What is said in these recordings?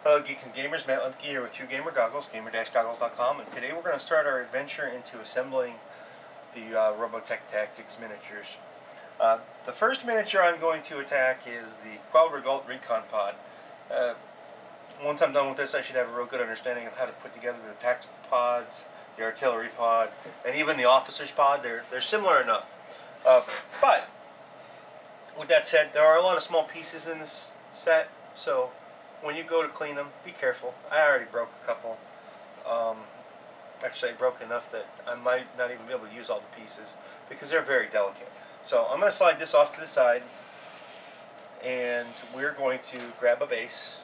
Hello Geeks and Gamers, Matt Lemke here with True Gamer Goggles, gamer-goggles.com, and today we're going to start our adventure into assembling the Robotech Tactics miniatures. The first miniature I'm going to attack is the Zentraedi Regult Recon Pod. Once I'm done with this, I should have a real good understanding of how to put together the tactical pods, the artillery pod, and even the officer's pod. They're similar enough. But with that said, there are a lot of small pieces in this set, so when you go to clean them, be careful. I already broke a couple. Actually, I broke enough that I might not even be able to use all the pieces because they're very delicate. So I'm going to slide this off to the side, and we're going to grab a base.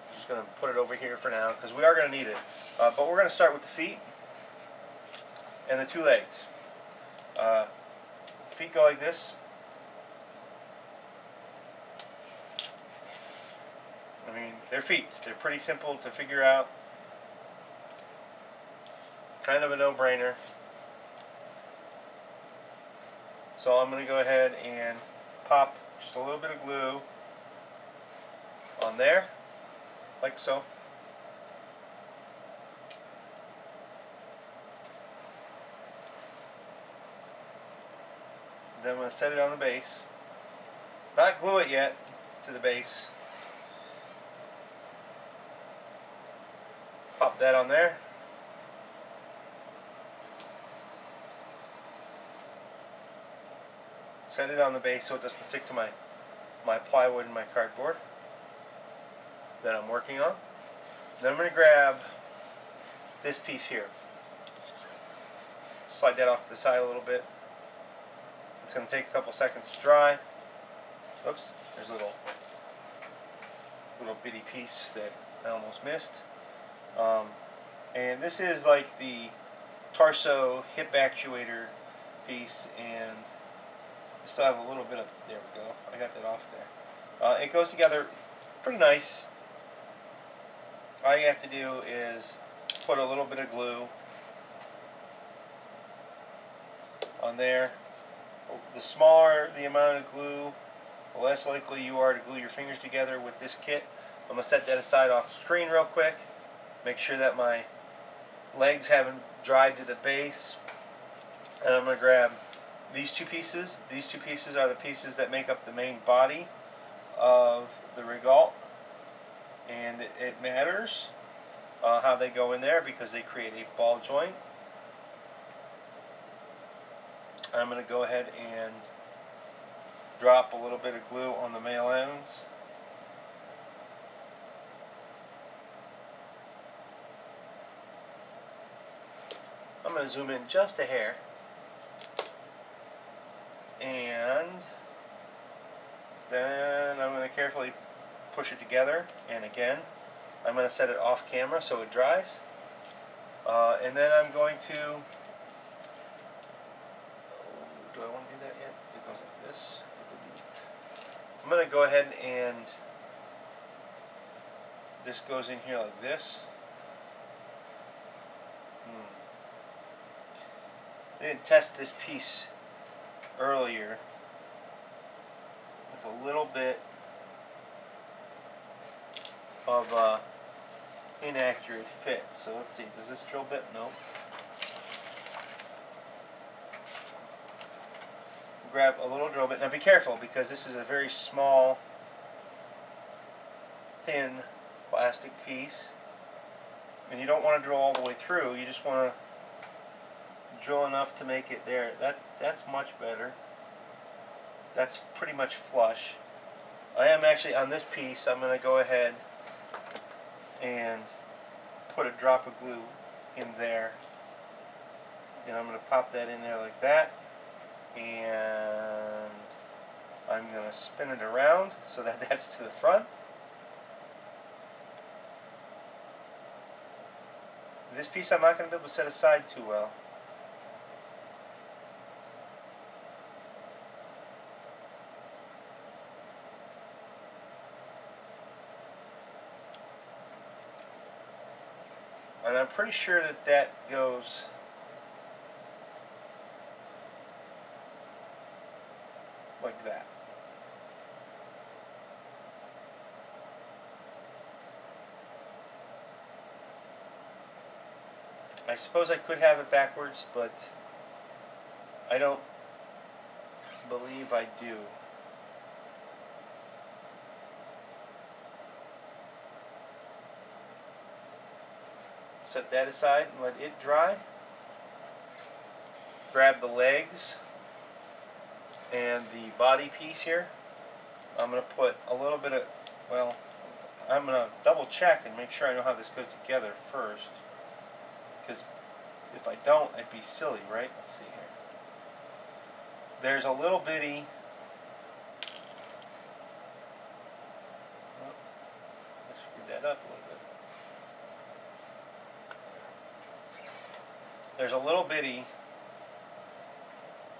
I'm just going to put it over here for now because we are going to need it. But we're going to start with the feet and the two legs. Feet go like this. I mean, they're feet. They're pretty simple to figure out. Kind of a no-brainer. So I'm going to go ahead and pop just a little bit of glue on there, like so. Then I'm going to set it on the base. Not glue it yet to the base. Pop that on there. Set it on the base so it doesn't stick to my plywood and my cardboard that I'm working on. Then I'm going to grab this piece here. Slide that off to the side a little bit. It's going to take a couple seconds to dry. Oops, there's a little bitty piece that I almost missed. And this is like the torso hip actuator piece, and I still have a little bit of, there we go, I got that off there. It goes together pretty nice. All you have to do is put a little bit of glue on there. The smaller the amount of glue, the less likely you are to glue your fingers together with this kit. I'm going to set that aside off screen real quick. Make sure that my legs haven't dried to the base. And I'm going to grab these two pieces. These two pieces are the pieces that make up the main body of the Regult. And it matters how they go in there because they create a ball joint. I'm going to go ahead and drop a little bit of glue on the male ends. I'm going to zoom in just a hair, and then I'm going to carefully push it together, and again I'm going to set it off camera so it dries, and then I'm going to, do I want to do that yet? It goes like this. I'm going to go ahead and this goes in here like this. I didn't test this piece earlier. It's a little bit of inaccurate fit. So let's see, does this drill bit? No. Grab a little drill bit. Now be careful because this is a very small, thin plastic piece. And you don't want to drill all the way through. You just want to drill enough to make it there. That's much better. That's pretty much flush. I am actually on this piece. I'm going to go ahead and put a drop of glue in there, and I'm going to pop that in there like that, and I'm going to spin it around so that that's to the front. This piece I'm not going to be able to set aside too well. And I'm pretty sure that goes like that. I suppose I could have it backwards, but I don't believe I do. Set that aside and let it dry. Grab the legs and the body piece here. I'm going to put a little bit of, well, I'm going to double check and make sure I know how this goes together first. Because if I don't, I'd be silly, right? Let's see here. There's a little bitty, let's screw that up a little bit. There's a little bitty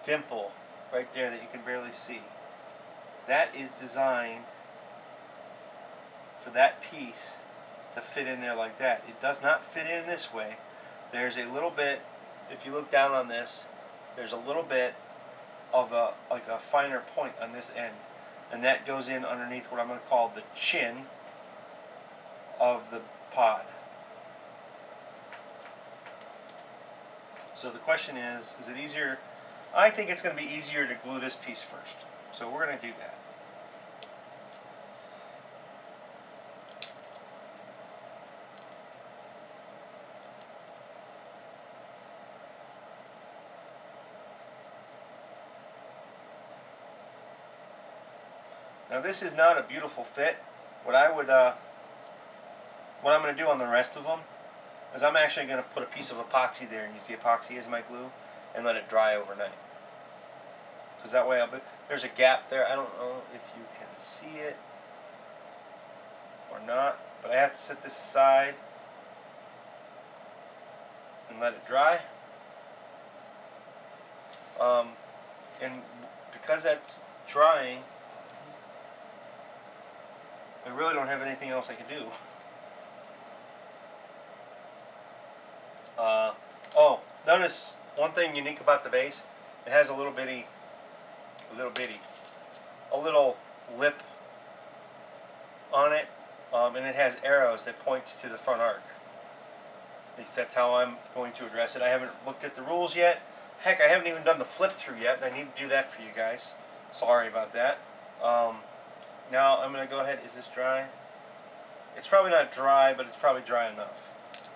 dimple right there that you can barely see. That is designed for that piece to fit in there like that. It does not fit in this way. There's a little bit, if you look down on this, there's a little bit of like a finer point on this end, and that goes in underneath what I'm going to call the chin of the pod. So the question is it easier? I think it's going to be easier to glue this piece first. So we're going to do that. Now this is not a beautiful fit. What I'm going to do on the rest of them is I'm actually going to put a piece of epoxy there and use the epoxy as my glue and let it dry overnight. Because that way there's a gap there. I don't know if you can see it or not, but I have to set this aside and let it dry. And because that's drying, I really don't have anything else I can do. Oh, notice one thing unique about the base. It has a little lip on it, and it has arrows that point to the front arc. At least that's how I'm going to address it. I haven't looked at the rules yet. Heck, I haven't even done the flip through yet, and I need to do that for you guys. Sorry about that. Now I'm going to go ahead. Is this dry? It's probably not dry, but it's probably dry enough.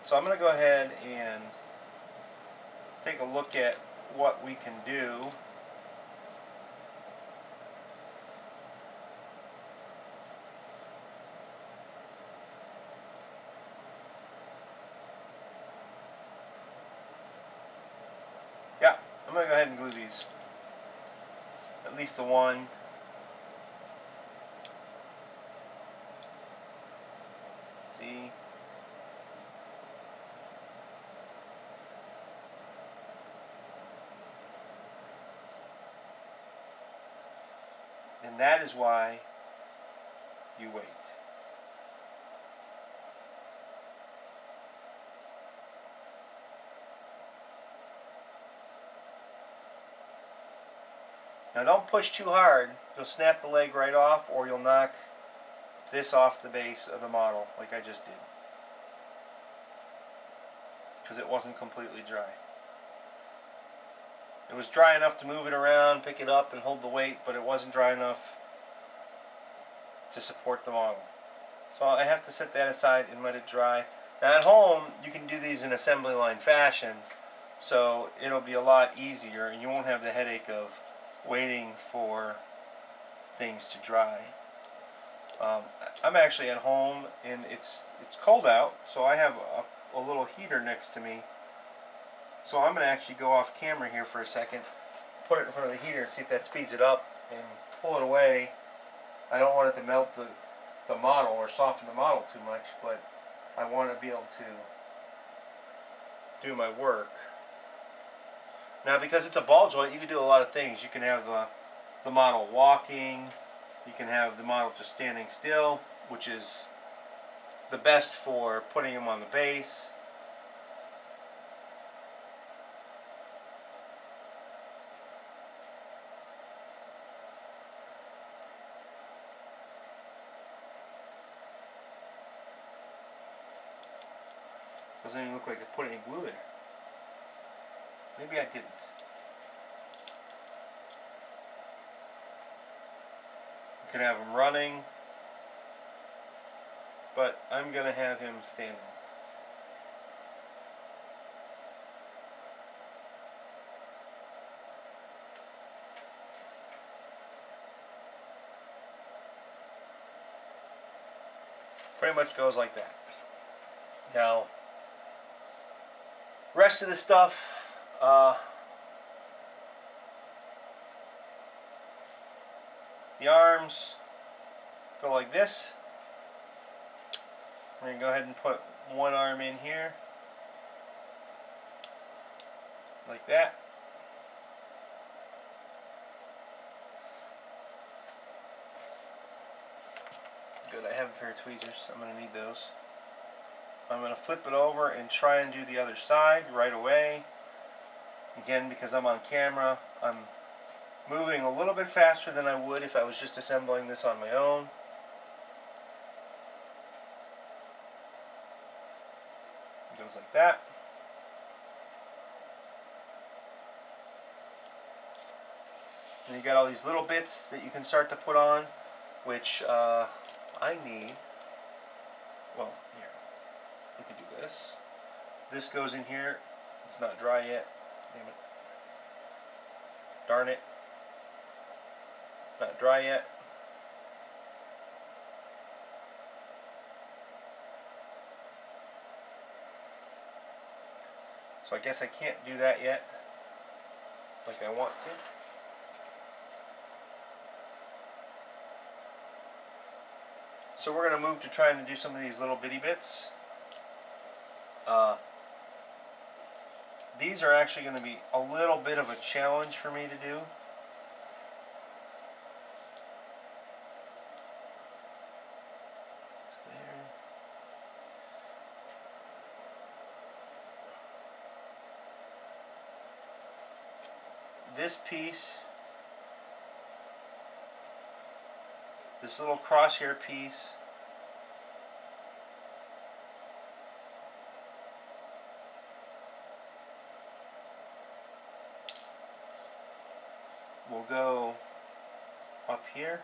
So I'm going to go ahead and take a look at what we can do. Yeah, I'm going to go ahead and glue these. At least the one. See? And that is why you wait. Now don't push too hard. You'll snap the leg right off, or you'll knock this off the base of the model like I just did. Because it wasn't completely dry. It was dry enough to move it around, pick it up, and hold the weight, but it wasn't dry enough to support the model. So I have to set that aside and let it dry. Now at home, you can do these in assembly line fashion, so it'll be a lot easier, and you won't have the headache of waiting for things to dry. I'm actually at home, and it's cold out, so I have a little heater next to me. So I'm going to actually go off camera here for a second, put it in front of the heater and see if that speeds it up, and pull it away. I don't want it to melt the model or soften the model too much, but I want to be able to do my work. Now because it's a ball joint, you can do a lot of things. You can have the model walking, you can have the model just standing still, which is the best for putting them on the base. Doesn't even look like I put any glue there. Maybe I didn't. You can have him running, but I'm going to have him standing. Pretty much goes like that. Now, rest of the stuff, the arms go like this. We're going to go ahead and put one arm in here, like that. Good, I have a pair of tweezers. I'm going to need those. I'm going to flip it over and try and do the other side right away. Again, because I'm on camera, I'm moving a little bit faster than I would if I was just assembling this on my own. It goes like that. And you got all these little bits that you can start to put on, which I need. Well, here, we can do this. This goes in here. It's not dry yet. Damn it. Darn it. Not dry yet. So I guess I can't do that yet like I want to. So we're going to move to trying to do some of these little bitty bits. These are actually going to be a little bit of a challenge for me to do. This piece, this little crosshair piece, will go up here.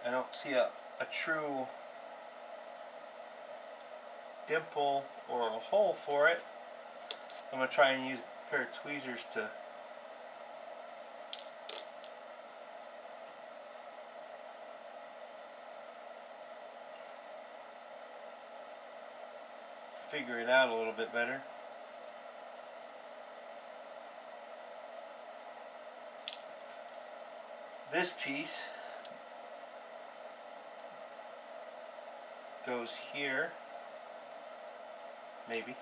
I don't see a true dimple or a hole for it. I'm going to try and use a pair of tweezers to figure it out a little bit better. This piece goes here. Maybe.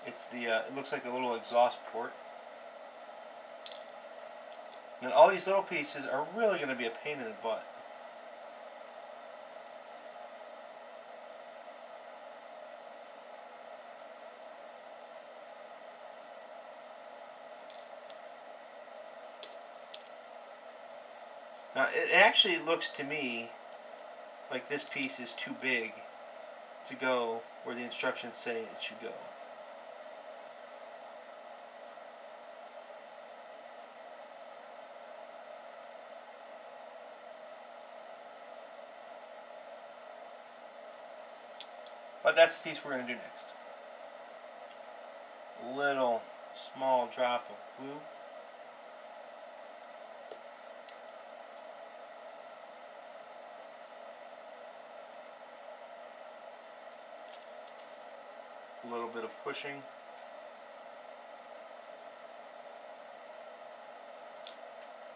It's the, it looks like a little exhaust port. And all these little pieces are really going to be a pain in the butt. Now, it actually looks to me like this piece is too big to go where the instructions say it should go. But that's the piece we're going to do next. A little small drop of glue. A little bit of pushing.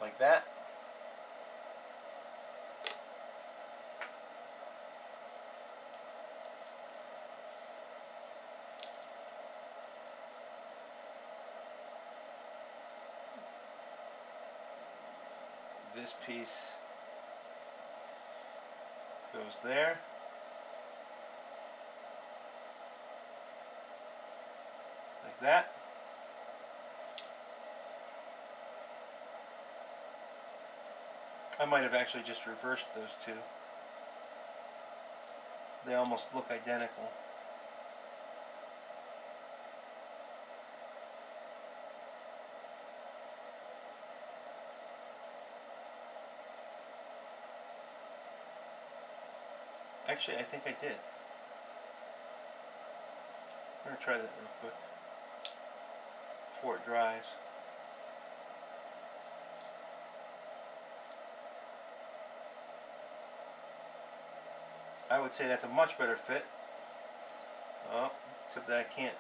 Like that. This piece goes there. Like that. I might have actually just reversed those two. They almost look identical. Actually, I think I did. I'm going to try that real quick before it dries. I would say that's a much better fit. Oh, except that I can't.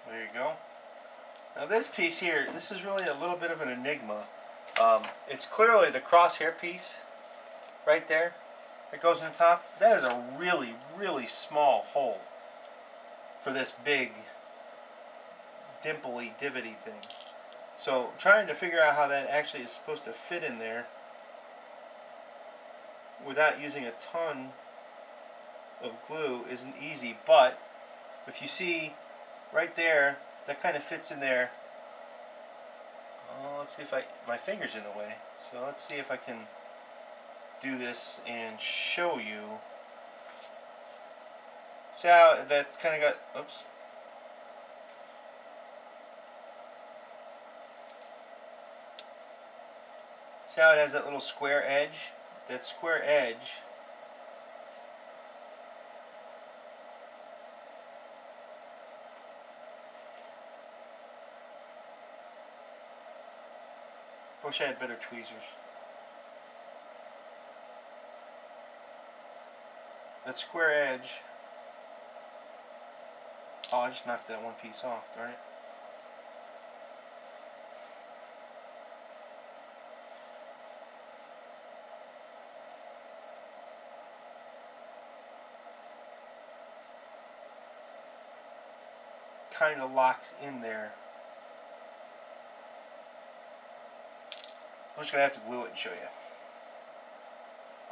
There you go. Now this piece here, this is really a little bit of an enigma. It's clearly the crosshair piece right there that goes in the top. That is a really, really small hole for this big dimply, divoty thing. So trying to figure out how that actually is supposed to fit in there without using a ton of glue isn't easy, but if you see right there, that kind of fits in there. Let's see if my finger's in the way. So let's see if I can do this and show you. See how that kind of got, oops. See how it has that little square edge? That square edge wish I had better tweezers. That square edge. Oh, I just knocked that one piece off, darn it. Kind of locks in there. I'm just going to have to glue it and show you.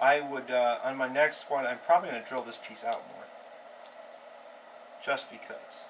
I would, on my next one, I'm probably going to drill this piece out more. Just because.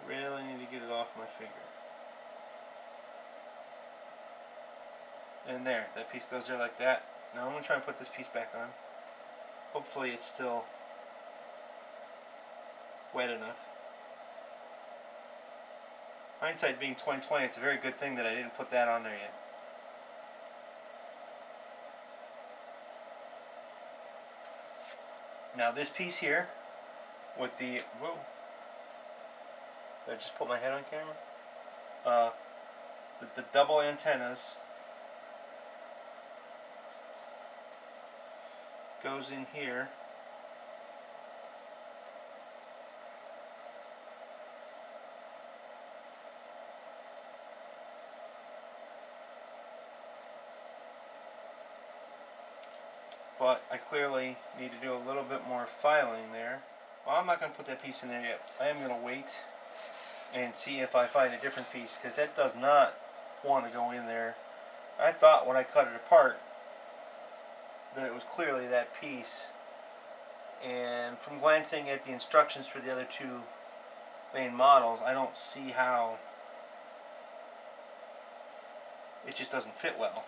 Really need to get it off my finger. And there, that piece goes there like that. Now I'm going to try and put this piece back on. Hopefully it's still wet enough. Hindsight being 20/20, it's a very good thing that I didn't put that on there yet. Now this piece here, with the, whoa, did I just put my head on camera? The double antennas goes in here. But I clearly need to do a little bit more filing there. Well, I'm not going to put that piece in there yet. I am going to wait and see if I find a different piece, because that does not want to go in there. I thought when I cut it apart that it was clearly that piece, and from glancing at the instructions for the other two main models, I don't see how it just doesn't fit well,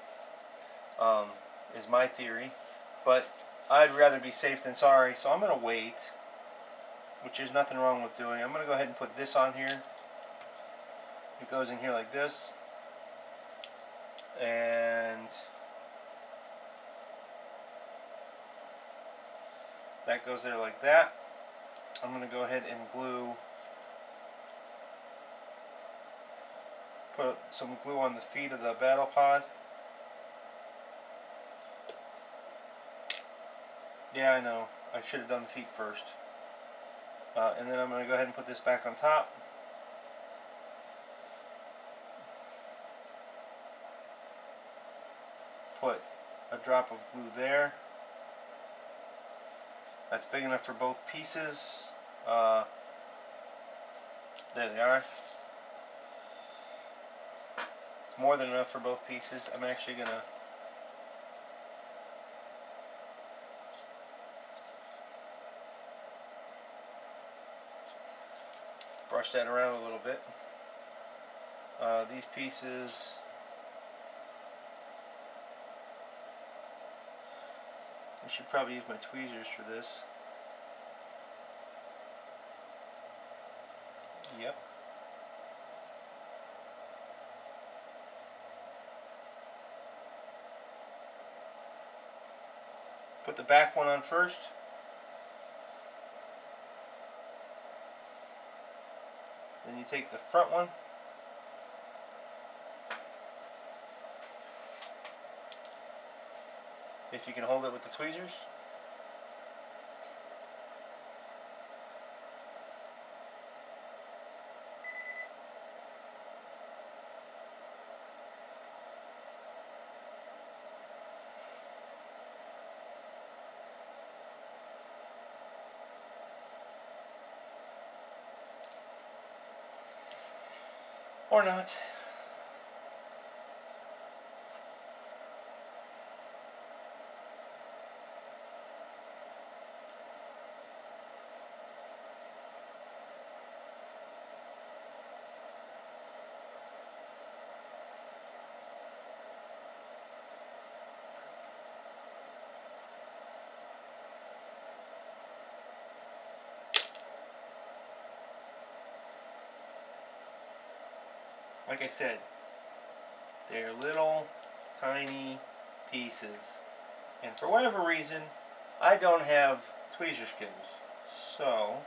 is my theory. But I'd rather be safe than sorry, so I'm going to wait, which there's nothing wrong with doing. I'm going to go ahead and put this on here It goes in here like this, and that goes there like that. I'm going to go ahead and put some glue on the feet of the battle pod. Yeah, I know. I should have done the feet first. And then I'm going to go ahead and put this back on top. Put a drop of glue there. That's big enough for both pieces. There they are. It's more than enough for both pieces. I'm actually going to brush that around a little bit. These pieces, I should probably use my tweezers for this. Yep. Put the back one on first. Then you take the front one. If you can hold it with the tweezers. Or not. Like I said, they're little tiny pieces, and for whatever reason I don't have tweezer skills, so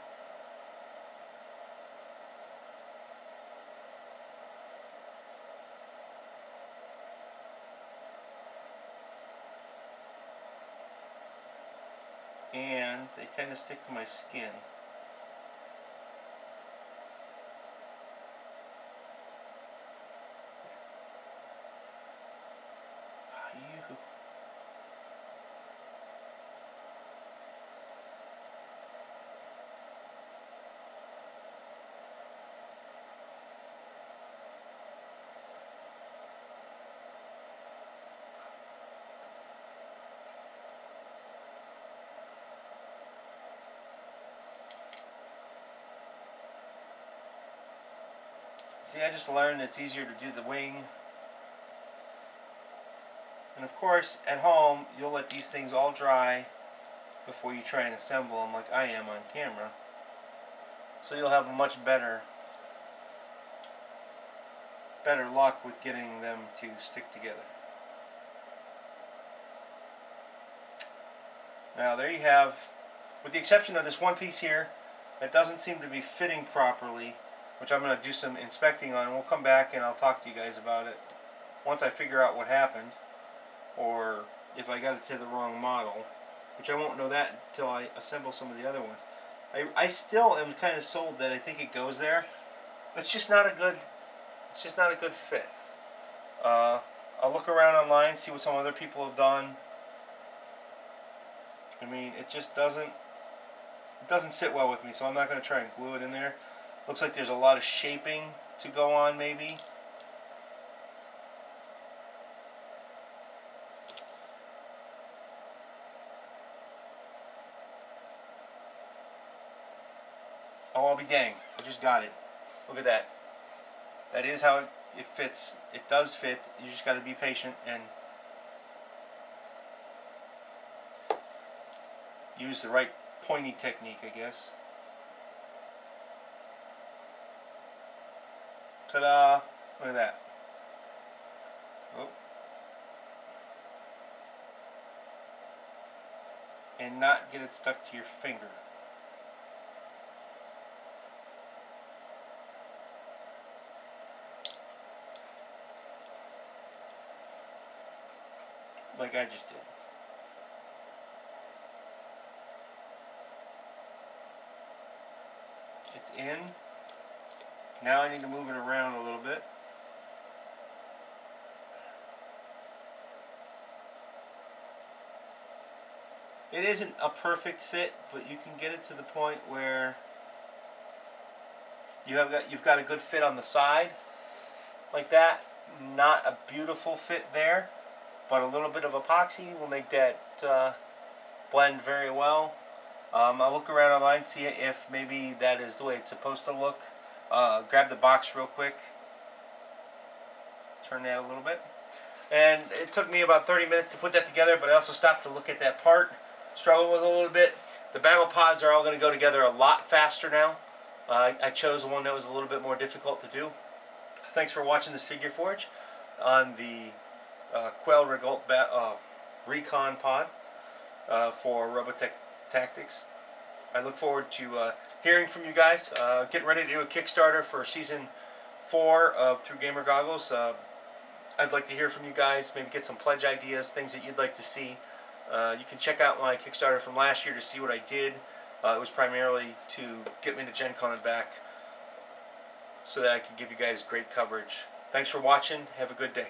and they tend to stick to my skin. See, I just learned it's easier to do the wing. And of course, at home, you'll let these things all dry before you try and assemble them like I am on camera. So you'll have a much better luck with getting them to stick together. Now there you have, with the exception of this one piece here that doesn't seem to be fitting properly, which I'm going to do some inspecting on, and we'll come back and I'll talk to you guys about it once I figure out what happened, or if I got it to the wrong model, which I won't know that until I assemble some of the other ones. I still am kind of sold that I think it goes there. It's just not a good fit. I'll look around online, see what some other people have done. I mean, it just doesn't sit well with me, so I'm not going to try and glue it in there. Looks like there's a lot of shaping to go on, maybe. Oh, I'll be dang. I just got it. Look at that. That is how it fits. It does fit. You just got to be patient and use the right pointy technique, I guess. Ta-da! Look at that. Oh. And not get it stuck to your finger. Like I just did. It's in. Now I need to move it around a little bit. It isn't a perfect fit, but you can get it to the point where you've got a good fit on the side, like that. Not a beautiful fit there, but a little bit of epoxy will make that blend very well. I'll look around online, see if maybe that is the way it's supposed to look. Grab the box real quick. Turn that a little bit. And it took me about 30 minutes to put that together, but I also stopped to look at that part. Struggled with it a little bit. The battle pods are all going to go together a lot faster now. I chose one that was a little bit more difficult to do. Thanks for watching this figure forge on the Zentraedi Regult Recon Pod for Robotech Tactics. I look forward to hearing from you guys. Getting ready to do a Kickstarter for Season 4 of Through Gamer Goggles. I'd like to hear from you guys, maybe get some pledge ideas, things that you'd like to see. You can check out my Kickstarter from last year to see what I did. It was primarily to get me to Gen Con and back so that I could give you guys great coverage. Thanks for watching. Have a good day.